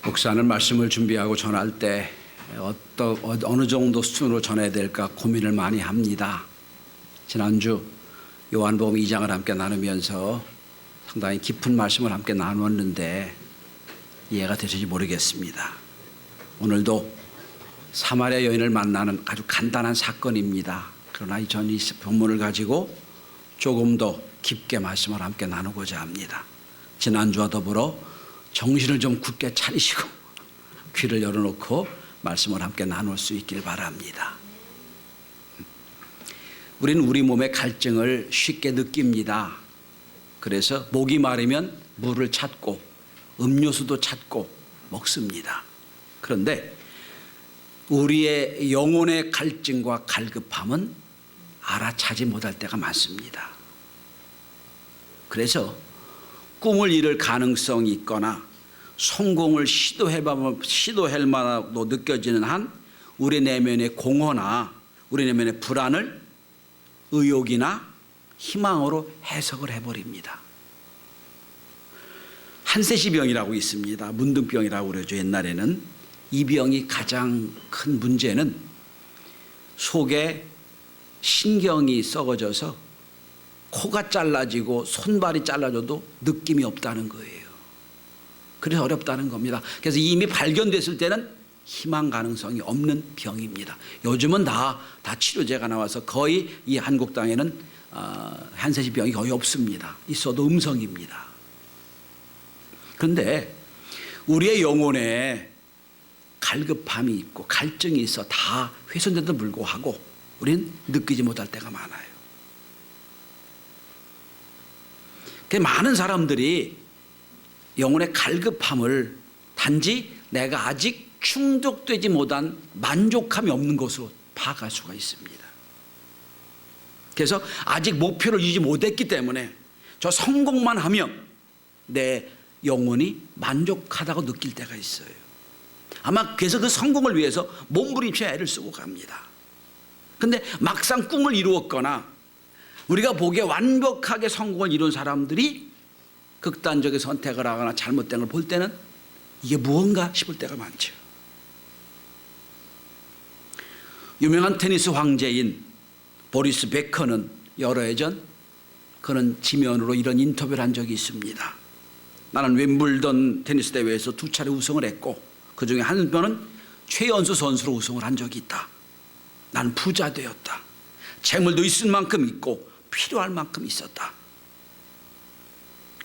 목사는 말씀을 준비하고 전할 때 어느 정도 수준으로 전해야 될까 고민을 많이 합니다. 지난주 요한복음 2장을 함께 나누면서 상당히 깊은 말씀을 함께 나누었는데 이해가 되실지 모르겠습니다. 오늘도 사마리아 여인을 만나는 아주 간단한 사건입니다. 그러나 저는 이 본문을 가지고 조금 더 깊게 말씀을 함께 나누고자 합니다. 지난주와 더불어 정신을 좀 굳게 차리시고 귀를 열어놓고 말씀을 함께 나눌 수 있길 바랍니다. 우리는 우리 몸의 갈증을 쉽게 느낍니다. 그래서 목이 마르면 물을 찾고 음료수도 찾고 먹습니다. 그런데 우리의 영혼의 갈증과 갈급함은 알아차지 못할 때가 많습니다. 그래서 꿈을 이룰 가능성이 있거나 성공을 시도할 만하도 느껴지는 한 우리 내면의 공허나 우리 내면의 불안을 의욕이나 희망으로 해석을 해버립니다. 한세시병이라고 있습니다. 문둥병이라고 그러죠. 옛날에는 이 병이 가장 큰 문제는 속에 신경이 썩어져서 코가 잘라지고 손발이 잘라져도 느낌이 없다는 거예요. 그래서 어렵다는 겁니다. 그래서 이미 발견됐을 때는 희망 가능성이 없는 병입니다. 요즘은 다 치료제가 나와서 거의 이 한국 땅에는 한세시 병이 거의 없습니다. 있어도 음성입니다. 그런데 우리의 영혼에 갈급함이 있고 갈증이 있어 다 훼손된데도 불구하고 우리는 느끼지 못할 때가 많아요. 많은 사람들이 영혼의 갈급함을 단지 내가 아직 충족되지 못한 만족함이 없는 것으로 파악할 수가 있습니다. 그래서 아직 목표를 이루지 못했기 때문에 저 성공만 하면 내 영혼이 만족하다고 느낄 때가 있어요. 아마 그래서 그 성공을 위해서 몸부림쳐 애를 쓰고 갑니다. 그런데 막상 꿈을 이루었거나 우리가 보기에 완벽하게 성공을 이룬 사람들이 극단적인 선택을 하거나 잘못된 걸 볼 때는 이게 무언가 싶을 때가 많죠. 유명한 테니스 황제인 보리스 베커는 여러 해 전 그는 지면으로 이런 인터뷰를 한 적이 있습니다. 나는 웸블던 테니스 대회에서 2차례 우승을 했고 그중에 한 번은 최연소 선수로 우승을 한 적이 있다. 나는 부자 되었다. 재물도 있을 만큼 있고 필요할 만큼 있었다.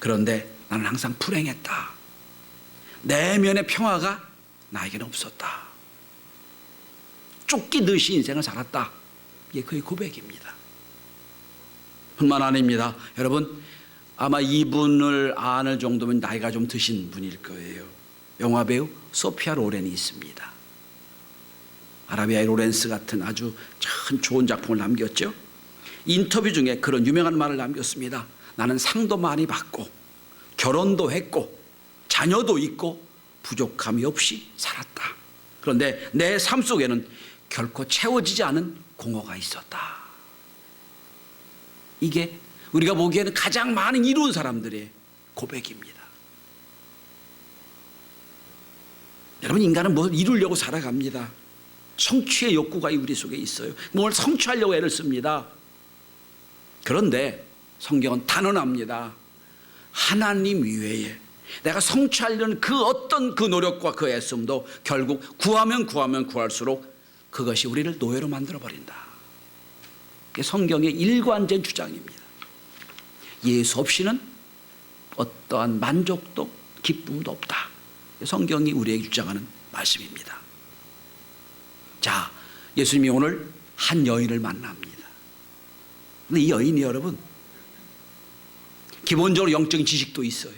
그런데 나는 항상 불행했다. 내면의 평화가 나에게는 없었다. 쫓기듯이 인생을 살았다. 이게 그의 고백입니다. 뿐만 아닙니다. 여러분 아마 이분을 아는 정도면 나이가 좀 드신 분일 거예요. 영화배우 소피아 로렌이 있습니다. 아라비아의 로렌스 같은 아주 참 좋은 작품을 남겼죠. 인터뷰 중에 그런 유명한 말을 남겼습니다. 나는 상도 많이 받고 결혼도 했고 자녀도 있고 부족함이 없이 살았다. 그런데 내 삶 속에는 결코 채워지지 않은 공허가 있었다. 이게 우리가 보기에는 가장 많은 이룬 사람들의 고백입니다. 여러분 인간은 뭘 이루려고 살아갑니다. 성취의 욕구가 우리 속에 있어요. 뭘 성취하려고 애를 씁니다. 그런데 성경은 단언합니다. 하나님 이외에 내가 성취하려는 그 어떤 그 노력과 그 애씀도 결국 구하면 구할수록 그것이 우리를 노예로 만들어버린다. 그게 성경의 일관된 주장입니다. 예수 없이는 어떠한 만족도 기쁨도 없다. 성경이 우리에게 주장하는 말씀입니다. 자, 예수님이 오늘 한 여인을 만납니다. 근데 이 여인이 여러분 기본적으로 영적인 지식도 있어요.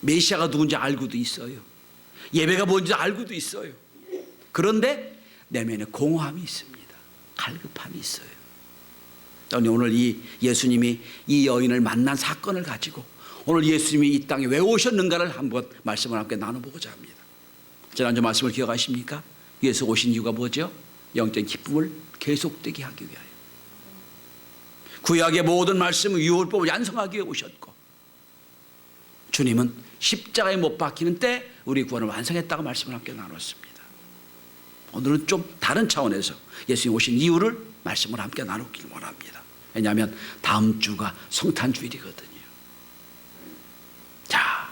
메시아가 누군지 알고도 있어요. 예배가 뭔지 알고도 있어요. 그런데 내면에 공허함이 있습니다. 갈급함이 있어요. 오늘 이 예수님이 이 여인을 만난 사건을 가지고 오늘 예수님이 이 땅에 왜 오셨는가를 한번 말씀을 함께 나눠보고자 합니다. 지난주 말씀을 기억하십니까? 예수 오신 이유가 뭐죠? 영적인 기쁨을 계속되게 하기 위하여. 구약의 모든 말씀을 유월법을 완성하기 위해 오셨고 주님은 십자가에 못 박히는 때 우리 구원을 완성했다고 말씀을 함께 나눴습니다. 오늘은 좀 다른 차원에서 예수님 오신 이유를 말씀을 함께 나누길 원합니다. 왜냐하면 다음 주가 성탄주일이거든요. 자,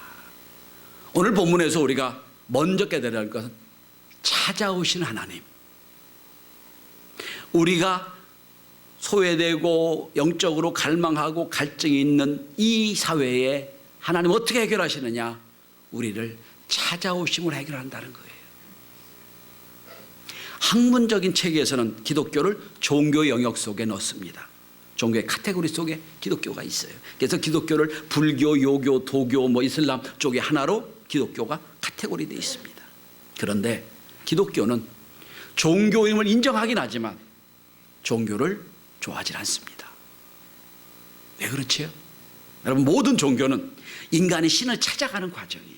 오늘 본문에서 우리가 먼저 깨달아야 할 것은 찾아오신 하나님. 우리가 소외되고 영적으로 갈망하고 갈증이 있는 이 사회에 하나님 어떻게 해결하시느냐? 우리를 찾아오심을 해결한다는 거예요. 학문적인 체계에서는 기독교를 종교 영역 속에 넣습니다. 종교의 카테고리 속에 기독교가 있어요. 그래서 기독교를 불교, 요교, 도교, 이슬람 쪽에 하나로 기독교가 카테고리 되어 있습니다. 그런데 기독교는 종교임을 인정하긴 하지만 종교를 좋아하지 않습니다. 왜 그렇지요? 여러분, 모든 종교는 인간이 신을 찾아가는 과정이에요.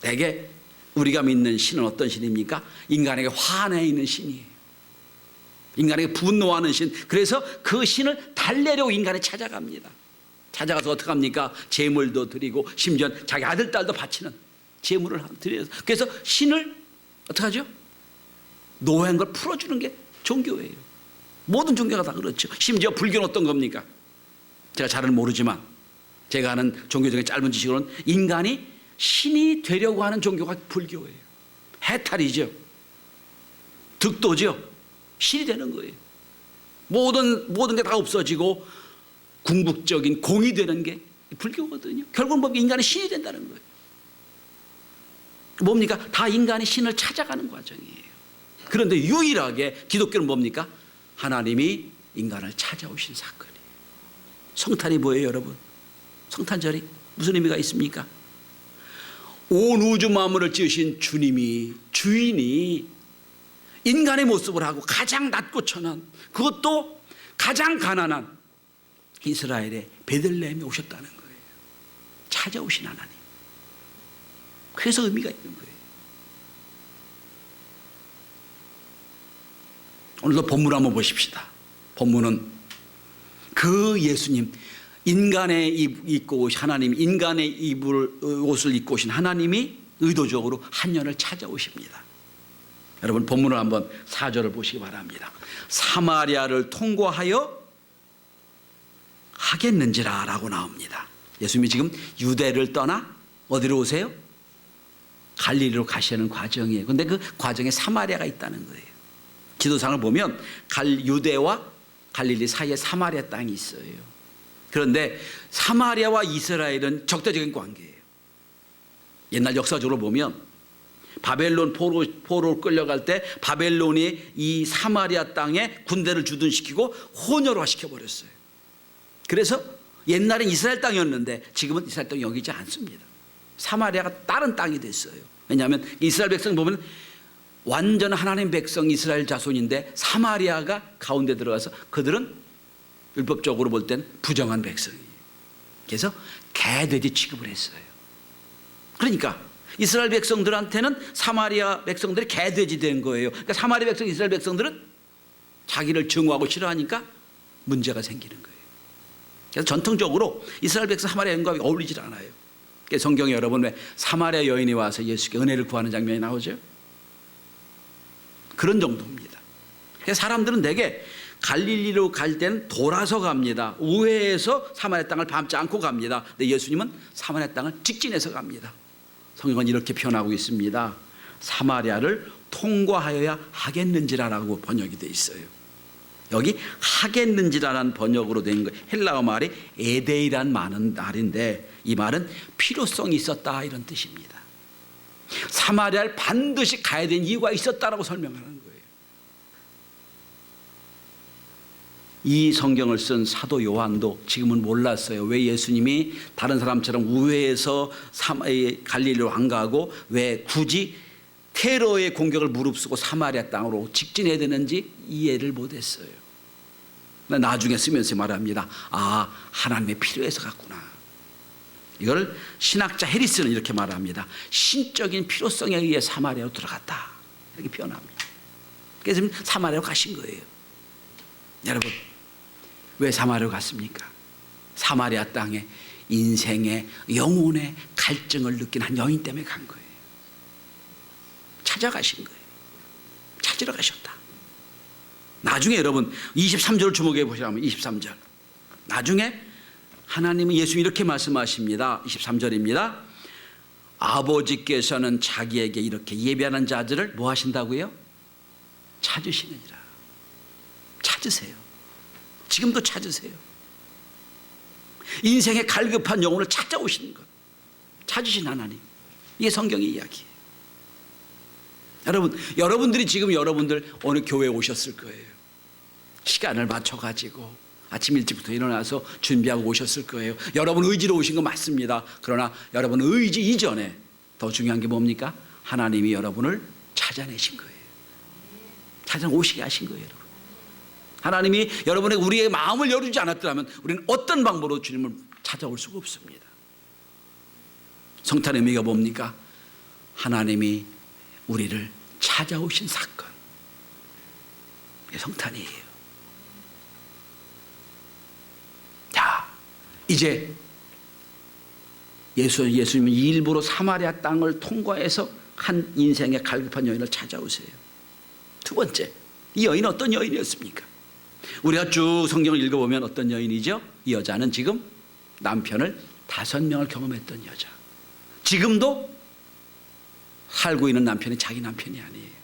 대개 우리가 믿는 신은 어떤 신입니까? 인간에게 화내 있는 신이에요. 인간에게 분노하는 신. 그래서 그 신을 달래려고 인간이 찾아갑니다. 찾아가서 어떻게 합니까? 제물도 드리고 심지어 자기 아들, 딸도 바치는 제물을 드려서. 그래서 신을 어떻게 하죠? 노예한 걸 풀어주는 게 종교예요. 모든 종교가 다 그렇죠. 심지어 불교는 어떤 겁니까? 제가 잘은 모르지만 제가 아는 종교 중에 짧은 지식으로는 인간이 신이 되려고 하는 종교가 불교예요. 해탈이죠. 득도죠. 신이 되는 거예요. 모든 게 다 없어지고 궁극적인 공이 되는 게 불교거든요. 결국은 인간이 신이 된다는 거예요. 뭡니까? 다 인간이 신을 찾아가는 과정이에요. 그런데 유일하게 기독교는 뭡니까? 하나님이 인간을 찾아오신 사건이에요. 성탄이 뭐예요, 여러분? 성탄절이 무슨 의미가 있습니까? 온 우주 만물을 지으신 주님이, 주인이 인간의 모습을 하고 가장 낮고 천한, 그것도 가장 가난한 이스라엘의 베들레헴에 오셨다는 거예요. 찾아오신 하나님. 그래서 의미가 있는 거예요. 오늘도 본문 한번 보십시다. 본문은 그 예수님, 인간의 입고 오신 하나님, 인간의 옷을 입고 오신 하나님이 의도적으로 한 년을 찾아오십니다. 여러분, 본문을 한번 4절을 보시기 바랍니다. 사마리아를 통과하여 하겠는지라 라고 나옵니다. 예수님이 지금 유대를 떠나 어디로 오세요? 갈릴리로 가시는 과정이에요. 그런데 그 과정에 사마리아가 있다는 거예요. 지도상을 보면 유대와 갈릴리 사이에 사마리아 땅이 있어요. 그런데 사마리아와 이스라엘은 적대적인 관계예요. 옛날 역사적으로 보면 바벨론 포로 끌려갈 때 바벨론이 이 사마리아 땅에 군대를 주둔시키고 혼혈화 시켜버렸어요. 그래서 옛날엔 이스라엘 땅이었는데 지금은 이스라엘 땅이 여기지 않습니다. 사마리아가 다른 땅이 됐어요. 왜냐하면 이스라엘 백성 보면 완전 하나님 백성 이스라엘 자손인데 사마리아가 가운데 들어가서 그들은 율법적으로 볼 땐 부정한 백성이에요. 그래서 개돼지 취급을 했어요. 그러니까 이스라엘 백성들한테는 사마리아 백성들이 개돼지 된 거예요. 그러니까 사마리아 백성, 이스라엘 백성들은 자기를 증오하고 싫어하니까 문제가 생기는 거예요. 그래서 전통적으로 이스라엘 백성 사마리아 여인과 어울리질 않아요. 그래서 성경에 여러분 왜 사마리아 여인이 와서 예수께 은혜를 구하는 장면이 나오죠? 그런 정도입니다. 그래서 사람들은 대개 갈릴리로 갈 때는 돌아서 갑니다. 우회해서 사마리아 땅을 밟지 않고 갑니다. 근데 예수님은 사마리아 땅을 직진해서 갑니다. 성경은 이렇게 표현하고 있습니다. 사마리아를 통과하여야 하겠는지라라고 번역이 되어 있어요. 여기 하겠는지라는 번역으로 된 거, 헬라어 말이 에데이란 말인데 이 말은 필요성이 있었다 이런 뜻입니다. 사마리아를 반드시 가야 되는 이유가 있었다라고 설명하는 거예요. 이 성경을 쓴 사도 요한도 지금은 몰랐어요. 왜 예수님이 다른 사람처럼 우회해서 갈릴리로 안 가고 왜 굳이 테러의 공격을 무릅쓰고 사마리아 땅으로 직진해야 되는지 이해를 못했어요. 나중에 쓰면서 말합니다. 아, 하나님의 필요해서 갔구나. 이걸 신학자 해리스는 이렇게 말합니다. 신적인 필요성에 의해 사마리아로 들어갔다. 이렇게 표현합니다. 그래서 사마리아로 가신 거예요. 여러분, 왜 사마리아로 갔습니까? 사마리아 땅에 인생의 영혼의 갈증을 느낀 한 여인 때문에 간 거예요. 찾아가신 거예요. 찾으러 가셨다. 나중에 여러분 23절을 주목해 보시라면 23절. 나중에 하나님은 예수님이 이렇게 말씀하십니다. 23절입니다. 아버지께서는 자기에게 이렇게 예배하는 자들을 뭐 하신다고요? 찾으시느니라. 찾으세요. 지금도 찾으세요. 인생의 갈급한 영혼을 찾아오시는 것. 찾으신 하나님. 이게 성경의 이야기예요. 여러분들이 지금 여러분들 어느 교회에 오셨을 거예요. 시간을 맞춰가지고 아침 일찍부터 일어나서 준비하고 오셨을 거예요. 여러분 의지로 오신 거 맞습니다. 그러나 여러분 의지 이전에 더 중요한 게 뭡니까? 하나님이 여러분을 찾아내신 거예요. 찾아오시게 하신 거예요, 여러분. 하나님이 여러분의 우리의 마음을 열어주지 않았더라면 우리는 어떤 방법으로 주님을 찾아올 수가 없습니다. 성탄의 의미가 뭡니까? 하나님이 우리를 찾아오신 사건. 이게 성탄이에요. 자, 이제 예수님은 일부러 사마리아 땅을 통과해서 한 인생의 갈급한 여인을 찾아오세요. 두 번째, 이 여인은 어떤 여인이었습니까? 우리가 쭉 성경을 읽어보면 어떤 여인이죠? 이 여자는 지금 남편을 5명을 경험했던 여자. 지금도 살고 있는 남편이 자기 남편이 아니에요.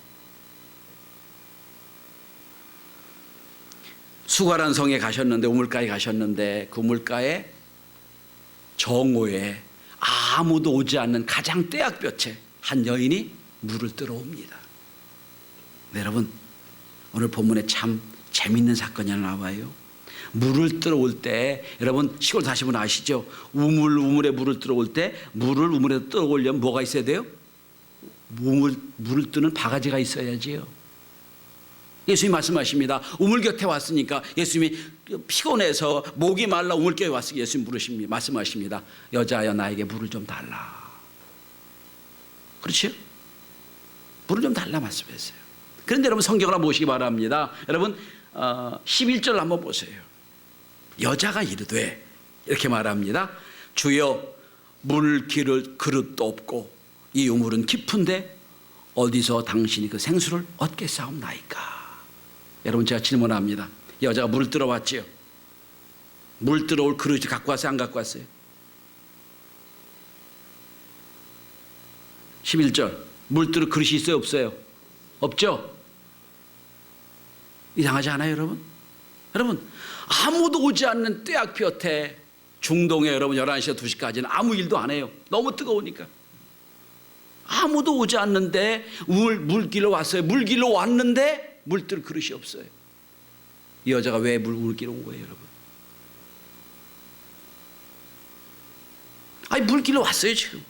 수가란 성에 가셨는데, 우물가에 가셨는데 그 우물가에 정오에 아무도 오지 않는 가장 떼약볕에 한 여인이 물을 뜨러 옵니다. 네, 여러분 오늘 본문에 참 재밌는 사건이 하나 나와요. 물을 뜨러 올 때, 여러분 시골 사신 분 아시죠? 우물에 물을 뜨러 올 때 물을 우물에 뜨러 오려면 뭐가 있어야 돼요? 물을 뜨는 바가지가 있어야지요. 예수님이 말씀하십니다. 우물 곁에 왔으니까, 예수님이 피곤해서 목이 말라 우물 곁에 왔으니까 예수님 물으십니다. 말씀하십니다. 여자여, 나에게 물을 좀 달라. 그렇죠? 물을 좀 달라 말씀했어요. 그런데 여러분 성경을 한번 보시기 바랍니다. 여러분 11절 한번 보세요. 여자가 이르되 이렇게 말합니다. 주여, 물 기를 그릇도 없고 이 우물은 깊은데 어디서 당신이 그 생수를 얻겠사옵나이까. 여러분 제가 질문합니다. 여자가 물 뜨러 왔지요. 물 뜨러 올 그릇이 갖고 왔어요, 안 갖고 왔어요? 11절 물 뜨러 그릇이 있어요, 없어요? 없죠? 이상하지 않아요, 여러분? 여러분 아무도 오지 않는 떼약볕에 중동에 여러분 11시에서 2시까지는 아무 일도 안 해요. 너무 뜨거우니까. 아무도 오지 않는데 물길로 왔어요. 물길로 왔는데 물 뜰 그릇이 없어요. 이 여자가 왜 물길로 온 거예요, 여러분? 아니 물길로 왔어요 지금.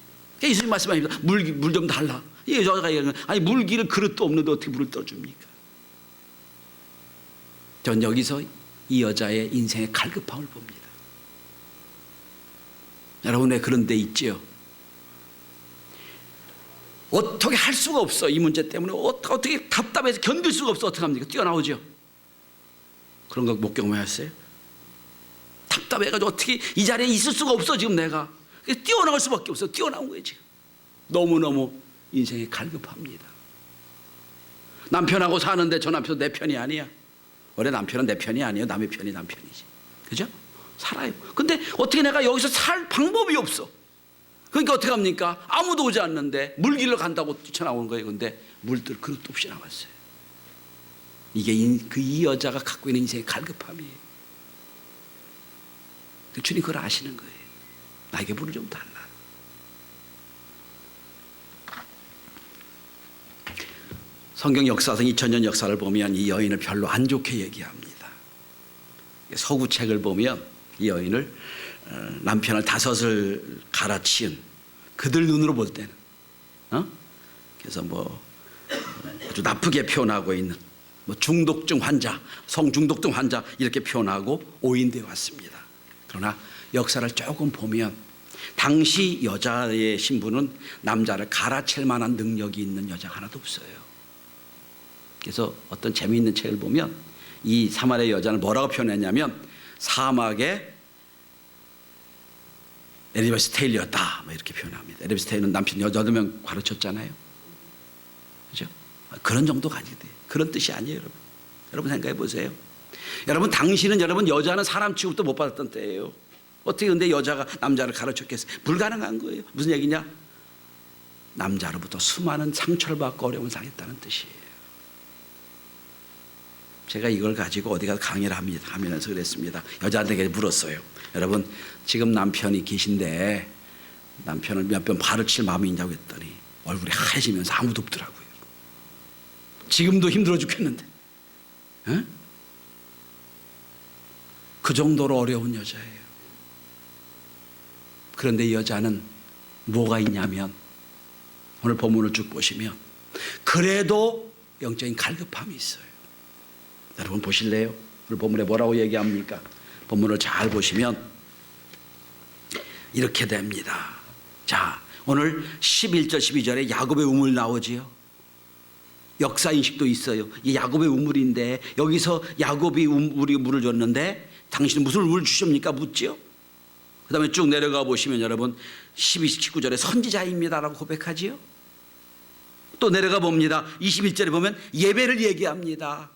예수님 말씀하십니다. 물 좀 달라. 이 여자가 얘기하는, 아니 물길을 그릇도 없는데 어떻게 물을 떠줍니까? 전 여기서 이 여자의 인생의 갈급함을 봅니다. 여러분의 그런 데 있지요. 어떻게 할 수가 없어. 이 문제 때문에 어떻게 답답해서 견딜 수가 없어. 어떻게 합니까? 뛰어나오죠. 그런 거 못 경험하셨어요? 답답해가지고 어떻게 이 자리에 있을 수가 없어 지금 내가. 뛰어나올 수밖에 없어. 뛰어나온 거예요 지금. 너무너무 인생이 갈급합니다. 남편하고 사는데 저 남편도 내 편이 아니야. 원래 남편은 내 편이 아니에요. 남의 편이 남편이지. 그죠? 살아요. 근데 어떻게 내가 여기서 살 방법이 없어. 그러니까 어떻게 합니까? 아무도 오지 않는데 물길로 간다고 뛰쳐나오는 거예요. 근데 물들 그릇도 없이 나왔어요. 이게 이 여자가 갖고 있는 인생의 갈급함이에요. 주님 그걸 아시는 거예요. 나에게 물을 좀 달라. 성경 역사상 2000년 역사를 보면 이 여인을 별로 안 좋게 얘기합니다. 서구책을 보면 이 여인을 남편을 5을 갈아치운, 그들 눈으로 볼 때는 그래서 뭐 아주 나쁘게 표현하고 있는 뭐 중독증 환자, 성중독증 환자 이렇게 표현하고 오인되어 왔습니다. 그러나 역사를 조금 보면 당시 여자의 신부는 남자를 갈아칠 만한 능력이 있는 여자가 하나도 없어요. 그래서 어떤 재미있는 책을 보면 이 사마리아 여자는 뭐라고 표현했냐면, 사막에 엘리자베스 테일러였다 뭐 이렇게 표현합니다. 엘리자베스 테일러는 남편 8명 가르쳤잖아요. 그죠? 그런 정도가 아니에요. 그런 뜻이 아니에요. 여러분, 여러분 생각해 보세요. 여러분, 당신은 여러분 여자는 사람 취급도 못 받았던 때예요. 어떻게 근데 여자가 남자를 가르쳤겠어요? 불가능한 거예요. 무슨 얘기냐? 남자로부터 수많은 상처를 받고 어려움을 당했다는 뜻이에요. 제가 이걸 가지고 어디 가서 강의를 하면서 그랬습니다. 여자한테 물었어요. 여러분, 지금 남편이 계신데 남편을 몇 번 발을 칠 마음이 있냐고 했더니 얼굴이 하얘지면서 아무도 없더라고요. 지금도 힘들어 죽겠는데. 에? 그 정도로 어려운 여자예요. 그런데 이 여자는 뭐가 있냐면 오늘 본문을 쭉 보시면 그래도 영적인 갈급함이 있어요. 여러분 보실래요? 오늘 본문에 뭐라고 얘기합니까? 본문을 잘 보시면 이렇게 됩니다. 자, 오늘 11절 12절에 야곱의 우물 나오지요. 역사인식도 있어요. 이 야곱의 우물인데 여기서 야곱이 우리 물을 줬는데 당신은 무슨 물을 주십니까? 묻지요. 그 다음에 쭉 내려가 보시면 여러분 12, 19절에 선지자입니다라고 고백하지요. 또 내려가 봅니다. 21절에 보면 예배를 얘기합니다.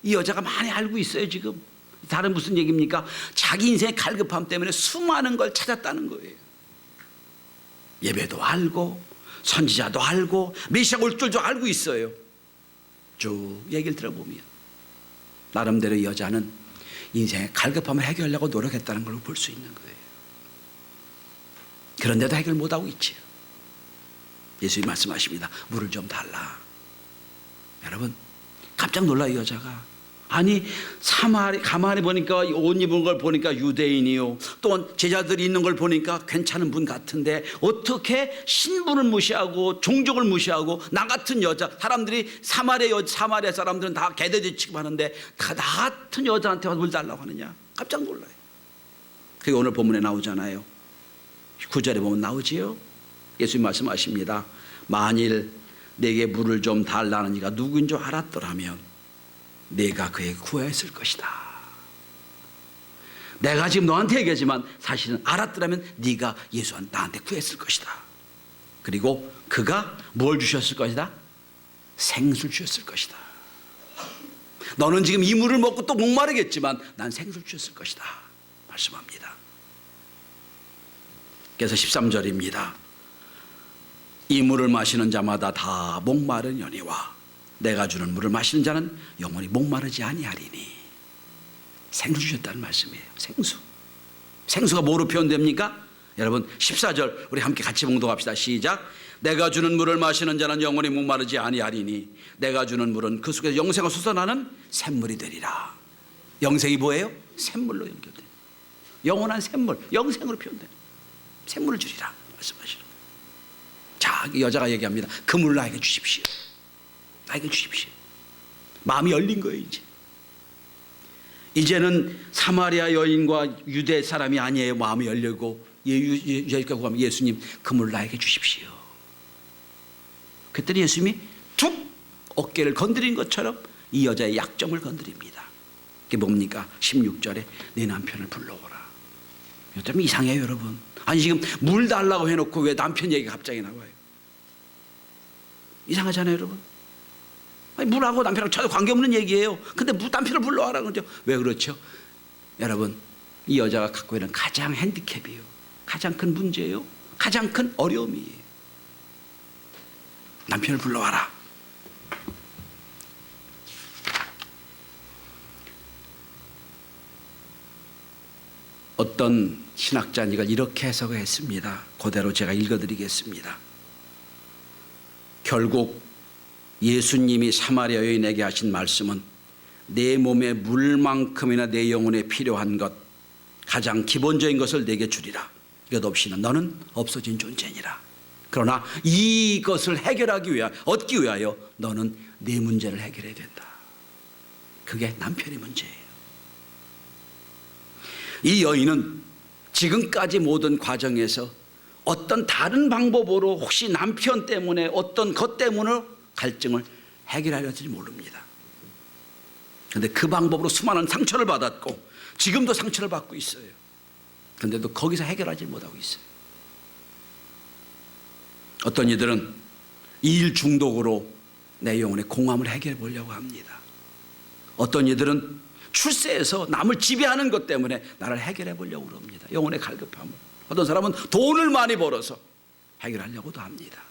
이 여자가 많이 알고 있어요. 지금 다른 무슨 얘기입니까? 자기 인생의 갈급함 때문에 수많은 걸 찾았다는 거예요. 예배도 알고 선지자도 알고 메시아 올 줄도 알고 있어요. 쭉 얘기를 들어보면 나름대로 이 여자는 인생의 갈급함을 해결하려고 노력했다는 걸 볼 수 있는 거예요. 그런데도 해결 못하고 있지요. 예수님이 말씀하십니다. 물을 좀 달라. 여러분 깜짝 놀라 이 여자가. 아니 가만히 보니까 옷 입은 걸 보니까 유대인이요, 또 제자들이 있는 걸 보니까 괜찮은 분 같은데 어떻게 신분을 무시하고 종족을 무시하고 나 같은 여자, 사람들이 사마리아 사람들은 다 개돼지 취급하는데 나 같은 여자한테 물 달라고 하느냐. 깜짝 놀라요. 그게 오늘 본문에 나오잖아요. 9절에 보면 나오지요. 예수님 말씀하십니다. 만일 내게 물을 좀 달라는 이가 누구인 줄 알았더라면 내가 그에게 구했을 것이다. 내가 지금 너한테 얘기하지만 사실은 알았더라면 네가 나한테 구했을 것이다. 그리고 그가 뭘 주셨을 것이다? 생수를 주셨을 것이다. 너는 지금 이 물을 먹고 또 목마르겠지만 난 생수를 주셨을 것이다 말씀합니다. 그래서 13절입니다. 이 물을 마시는 자마다 다 목마르려니와 내가 주는 물을 마시는 자는 영원히 목마르지 아니하리니. 생수 주셨다는 말씀이에요. 생수가 뭐로 표현됩니까? 여러분 14절 우리 함께 같이 봉독합시다. 시작. 내가 주는 물을 마시는 자는 영원히 목마르지 아니하리니 내가 주는 물은 그 속에서 영생을 솟아나는 샘물이 되리라. 영생이 뭐예요? 샘물로 연결돼요. 영원한 샘물, 영생으로 표현돼요. 샘물을 주리라 말씀하시는 거예요. 자, 여자가 얘기합니다. 그 물을 나에게 주십시오. 나에게 주십시오. 마음이 열린 거예요. 이제는 사마리아 여인과 유대 사람이 아니에요. 마음이 열리고 여기까지 가면 예수님 그 물 나에게 주십시오. 그랬더니 예수님이 툭 어깨를 건드린 것처럼 이 여자의 약점을 건드립니다. 그게 뭡니까? 16절에 내 남편을 불러오라. 좀 이상해요 여러분. 아니 지금 물 달라고 해놓고 왜 남편 얘기가 갑자기 나와요? 이상하잖아요 여러분. 아니, 물하고 남편하고 전혀 관계없는 얘기예요. 근데 남편을 불러와라 그러죠. 왜 그렇죠? 여러분 이 여자가 갖고 있는 가장 핸디캡이에요. 가장 큰 문제예요. 가장 큰 어려움이에요. 남편을 불러와라. 어떤 신학자 이걸 이렇게 해석을 했습니다. 그대로 제가 읽어드리겠습니다. 결국 예수님이 사마리아 여인에게 하신 말씀은 내 몸에 물만큼이나 내 영혼에 필요한 것, 가장 기본적인 것을 내게 주리라. 이것 없이는 너는 없어진 존재니라. 그러나 이것을 해결하기 위하여, 얻기 위하여 너는 내 문제를 해결해야 된다. 그게 남편의 문제예요. 이 여인은 지금까지 모든 과정에서 어떤 다른 방법으로 혹시 남편 때문에 어떤 것 때문에 갈증을 해결하려지 모릅니다. 그런데 그 방법으로 수많은 상처를 받았고 지금도 상처를 받고 있어요. 그런데도 거기서 해결하지 못하고 있어요. 어떤 이들은 일 중독으로 내 영혼의 공허함을 해결해 보려고 합니다. 어떤 이들은 출세해서 남을 지배하는 것 때문에 나를 해결해 보려고 합니다. 영혼의 갈급함을. 어떤 사람은 돈을 많이 벌어서 해결하려고도 합니다.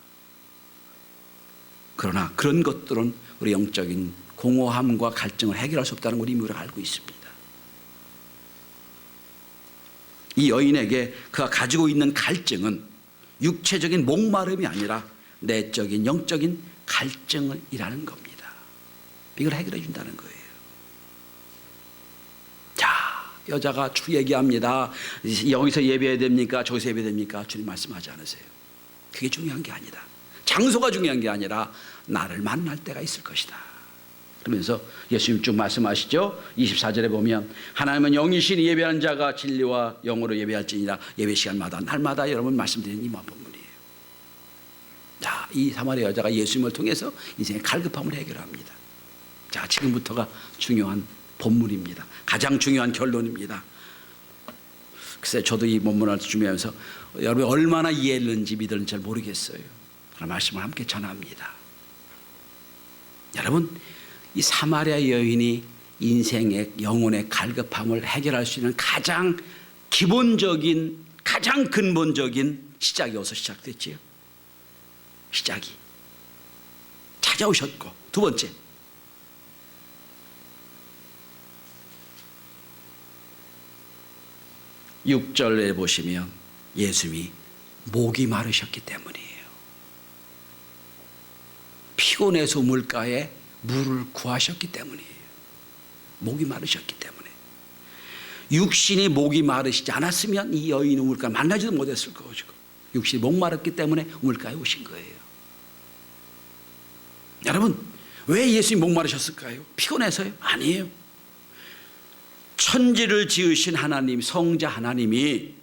그러나 그런 것들은 우리 영적인 공허함과 갈증을 해결할 수 없다는 걸 이미 우리가 알고 있습니다. 이 여인에게 그가 가지고 있는 갈증은 육체적인 목마름이 아니라 내적인 영적인 갈증이라는 겁니다. 이걸 해결해 준다는 거예요. 자, 여자가 얘기합니다. 여기서 예배해야 됩니까? 저기서 예배해야 됩니까? 주님 말씀하지 않으세요. 그게 중요한 게 아니다. 장소가 중요한 게 아니라 나를 만날 때가 있을 것이다. 그러면서 예수님 쭉 말씀하시죠. 24절에 보면 하나님은 영이시니 예배하는 자가 진리와 영으로 예배할지니라. 예배 시간마다 날마다 여러분 말씀드리는 이 본문이에요. 자, 이 사마리아 여자가 예수님을 통해서 인생의 갈급함을 해결합니다. 자, 지금부터가 중요한 본문입니다. 가장 중요한 결론입니다. 글쎄 저도 이 본문을 준비하면서 여러분이 얼마나 이해했는지 믿었는지 잘 모르겠어요. 그러나 말씀을 함께 전합니다. 여러분, 이 사마리아 여인이 인생의 영혼의 갈급함을 해결할 수 있는 가장 기본적인, 가장 근본적인 시작이 어디서 시작됐지요? 시작이 찾아오셨고, 두 번째, 6절에 보시면 예수님이 목이 마르셨기 때문이에요. 피곤해서 우물가에 물을 구하셨기 때문이에요. 목이 마르셨기 때문에. 육신이 목이 마르시지 않았으면 이 여인은 우물가에 만나지도 못했을 거고, 육신이 목 마르기 때문에 우물가에 오신 거예요. 여러분, 왜 예수님이 목 마르셨을까요? 피곤해서요? 아니에요. 천지를 지으신 하나님, 성자 하나님이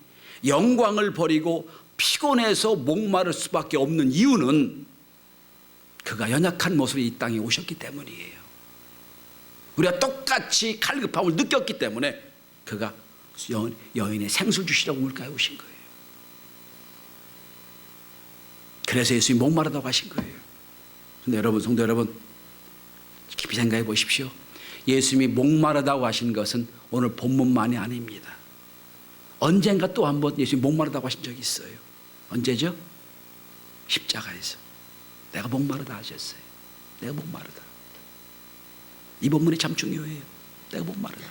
영광을 버리고 피곤해서 목마를 수밖에 없는 이유는 그가 연약한 모습으로 이 땅에 오셨기 때문이에요. 우리가 똑같이 갈급함을 느꼈기 때문에 그가 여인의 생수를 주시려고 우물가에 오신 거예요. 그래서 예수님이 목마르다고 하신 거예요. 그런데 여러분, 성도 여러분, 깊이 생각해 보십시오. 예수님이 목마르다고 하신 것은 오늘 본문만이 아닙니다. 언젠가 또 한 번 예수님이 목마르다고 하신 적이 있어요. 언제죠? 십자가에서. 내가 목마르다 하셨어요. 내가 목마르다. 이 본문이 참 중요해요. 내가 목마르다.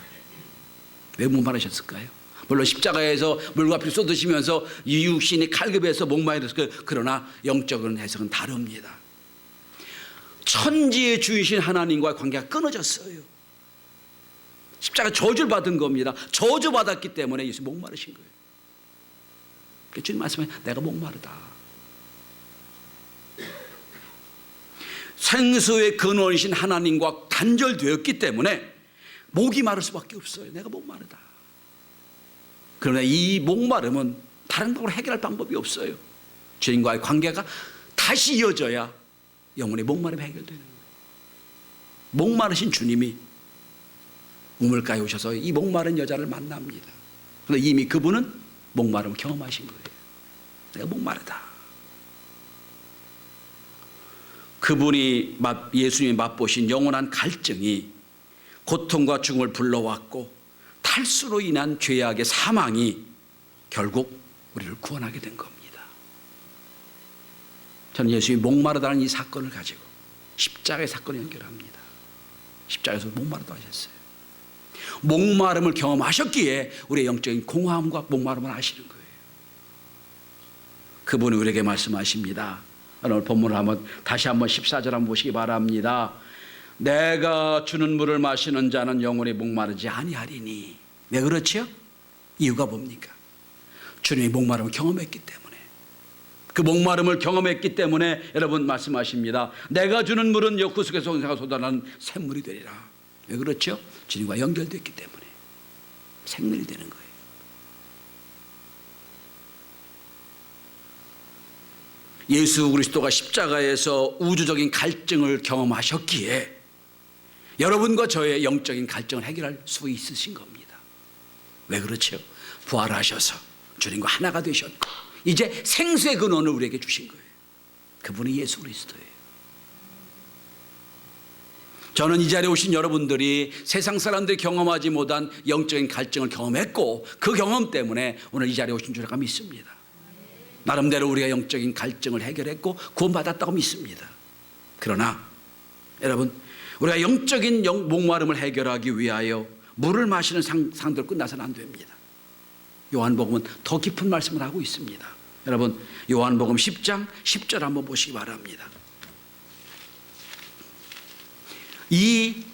왜 목마르셨을까요? 물론 십자가에서 물과 피를 쏟으시면서 이 육신이 칼급해서 목마르셨어요. 그러나 영적인 해석은 다릅니다. 천지의 주이신 하나님과의 관계가 끊어졌어요. 십자가 저주를 받은 겁니다. 저주받았기 때문에 예수님 목마르신 거예요. 주님 말씀해, 내가 목마르다. 생수의 근원이신 하나님과 단절되었기 때문에 목이 마를 수밖에 없어요. 내가 목마르다. 그러나 이 목마름은 다른 방법으로 해결할 방법이 없어요. 주님과의 관계가 다시 이어져야 영혼의 목마름이 해결되는 거예요. 목마르신 주님이 우물가에 오셔서 이 목마른 여자를 만납니다. 그런데 이미 그분은 목마름을 경험하신 거예요. 내가 목마르다. 그분이 예수님이 맛보신 영원한 갈증이 고통과 죽음을 불러왔고 탈수로 인한 죄악의 사망이 결국 우리를 구원하게 된 겁니다. 저는 예수님이 목마르다는 이 사건을 가지고 십자가의 사건을 연결합니다. 십자가에서 목마르다고 하셨어요. 목마름을 경험하셨기에 우리의 영적인 공허함과 목마름을 아시는 거예요. 그분이 우리에게 말씀하십니다. 오늘 본문을 다시 한번 14절 한번 보시기 바랍니다. 내가 주는 물을 마시는 자는 영원히 목마르지 아니하리니. 왜 그렇죠? 이유가 뭡니까? 주님이 목마름을 경험했기 때문에. 그 목마름을 경험했기 때문에 여러분 말씀하십니다. 내가 주는 물은 역구석에서 온생가 솟아나는 샘물이 되리라. 왜 그렇죠? 주님과 연결됐기 때문에 생명이 되는 거예요. 예수 그리스도가 십자가에서 우주적인 갈증을 경험하셨기에 여러분과 저의 영적인 갈증을 해결할 수 있으신 겁니다. 왜 그렇죠? 부활하셔서 주님과 하나가 되셨고 이제 생수의 근원을 우리에게 주신 거예요. 그분이 예수 그리스도예요. 저는 이 자리에 오신 여러분들이 세상 사람들이 경험하지 못한 영적인 갈증을 경험했고 그 경험 때문에 오늘 이 자리에 오신 줄 믿습니다. 나름대로 우리가 영적인 갈증을 해결했고 구원받았다고 믿습니다. 그러나 여러분, 우리가 영적인 목마름을 해결하기 위하여 물을 마시는 상대로 끝나서는 안 됩니다. 요한복음은 더 깊은 말씀을 하고 있습니다. 여러분, 요한복음 10장 10절 한번 보시기 바랍니다. 이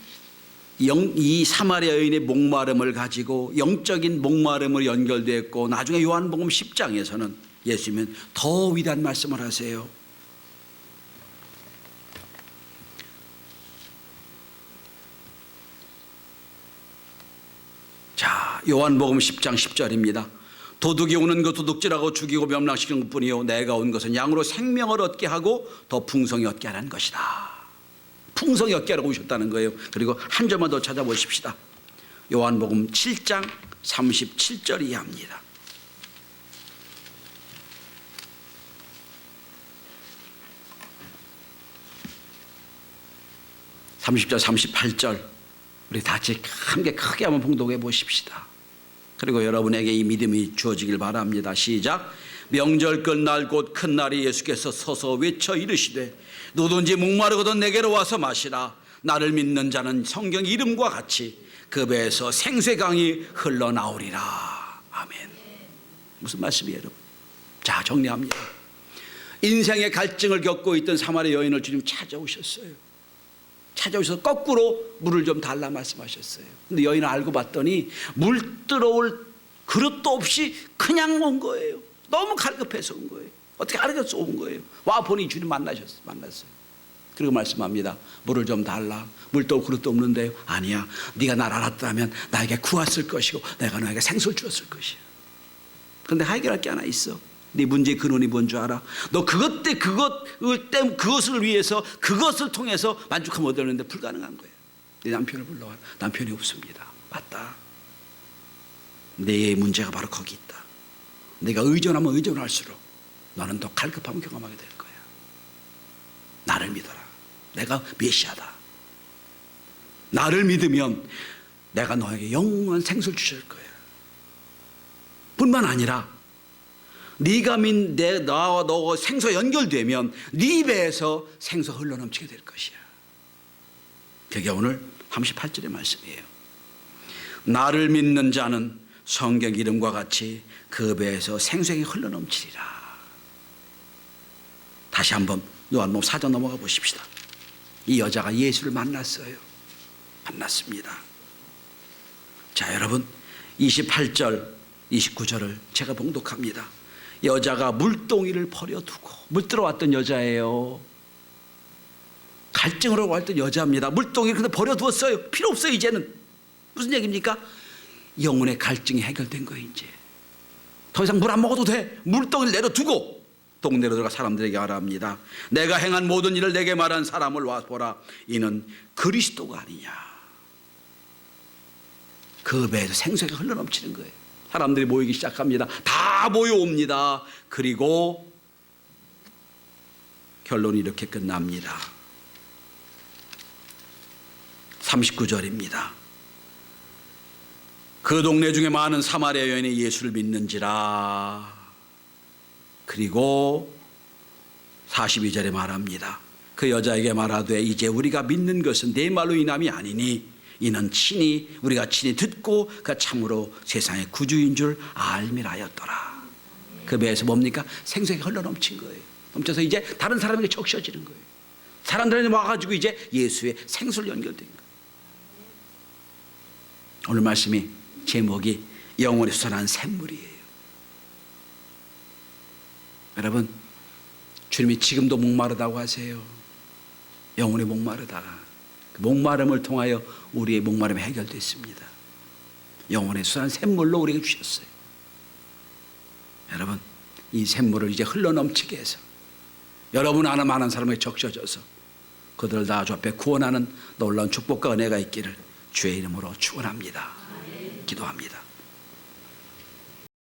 사마리아 여인의 목마름을 가지고 영적인 목마름을 연결되었고 나중에 요한복음 10장에서는 예수님은 더 위대한 말씀을 하세요. 자, 요한복음 10장 10절입니다. 도둑이 오는 것 도둑질하고 죽이고 멸망시키는 것뿐이요 내가 온 것은 양으로 생명을 얻게 하고 더 풍성히 얻게 하라는 것이다. 풍성히 얻게 하라고 오셨다는 거예요. 그리고 한 절만 더 찾아보십시다. 요한복음 7장 37절 이하입니다. 30절 38절 우리 다 같이 함께 크게 한번 봉독해 보십시다. 그리고 여러분에게 이 믿음이 주어지길 바랍니다. 시작. 명절 끝날 곧 큰 날이 예수께서 서서 외쳐 이르시되 누구든지 목마르거든 내게로 와서 마시라. 나를 믿는 자는 성경 이름과 같이 그 배에서 생수의 강이 흘러나오리라. 아멘. 무슨 말씀이에요 여러분? 자, 정리합니다. 인생의 갈증을 겪고 있던 사마리아 여인을 주님 찾아오셨어요. 찾아오셔서 거꾸로 물을 좀 달라 말씀하셨어요. 근데 여인을 알고 봤더니 물 들어올 그릇도 없이 그냥 온 거예요. 너무 갈급해서 온 거예요. 어떻게 알아서 온 거예요. 와 보니 주님 만났어요. 그리고 말씀합니다. 물을 좀 달라. 물도 그릇도 없는데요. 아니야. 네가 나를 알았다면 나에게 구했을 것이고 내가 너에게 생수를 주었을 것이야. 그런데 해결할 게 하나 있어. 네 문제의 근원이 뭔 줄 알아? 너 그것을 위해서 그것을 통해서 만족하면 얻었는데 불가능한 거예요. 네 남편을 불러와. 남편이 없습니다. 맞다. 내 문제가 바로 거기 있다. 내가 의존하면 의존할수록 너는 더 갈급함을 경험하게 될 거야. 나를 믿어라. 내가 메시아다. 나를 믿으면 내가 너에게 영원한 생수를 주실 거야. 뿐만 아니라 네가 나와 너가 생수가 연결되면 네 배에서 생수가 흘러넘치게 될 것이야. 그게 오늘 38절의 말씀이에요. 나를 믿는 자는 성경 이름과 같이 그 배에서 생수가 흘러넘치리라. 다시 한번 요한복음 4장 넘어가 보십시다. 이 여자가 예수를 만났어요. 만났습니다. 자, 여러분 28절 29절을 제가 봉독합니다. 여자가 물동이를 버려두고 물 들어왔던 여자예요. 갈증으로 왔던 여자입니다. 물동이를 근데 버려두었어요. 필요 없어요. 이제는 무슨 얘기입니까? 영혼의 갈증이 해결된 거예요. 이제 더 이상 물 안 먹어도 돼. 물동이를 내려두고 동네로 들어가 사람들에게 말합니다. 내가 행한 모든 일을 내게 말한 사람을 와보라. 이는 그리스도가 아니냐. 그 배에서 생수가 흘러넘치는 거예요. 사람들이 모이기 시작합니다. 다 모여옵니다. 그리고 결론이 이렇게 끝납니다. 39절입니다. 그 동네 중에 많은 사마리아 여인이 예수를 믿는지라. 그리고 42절에 말합니다. 그 여자에게 말하되 이제 우리가 믿는 것은 내 말로 인함이 아니니 이는 우리가 친히 듣고 그 참으로 세상의 구주인 줄 알미라였더라. 그 배에서 뭡니까? 생수가 흘러넘친 거예요. 넘쳐서 이제 다른 사람에게 적셔지는 거예요. 사람들한테 와가지고 이제 예수의 생수를 연결된 거예요. 오늘 말씀이 제목이 영원히 솟아난 샘물이에요. 여러분, 주님이 지금도 목마르다고 하세요. 영원히 목마르다. 그 목마름을 통하여 우리의 목마름이 해결됐습니다. 영원의 솟아난 샘물로 우리에게 주셨어요. 여러분, 이 샘물을 이제 흘러넘치게 해서 여러분 아는 많은 사람에게 적셔져서 그들을 다 주 앞에 구원하는 놀라운 축복과 은혜가 있기를 주의 이름으로 축원합니다. 기도합니다.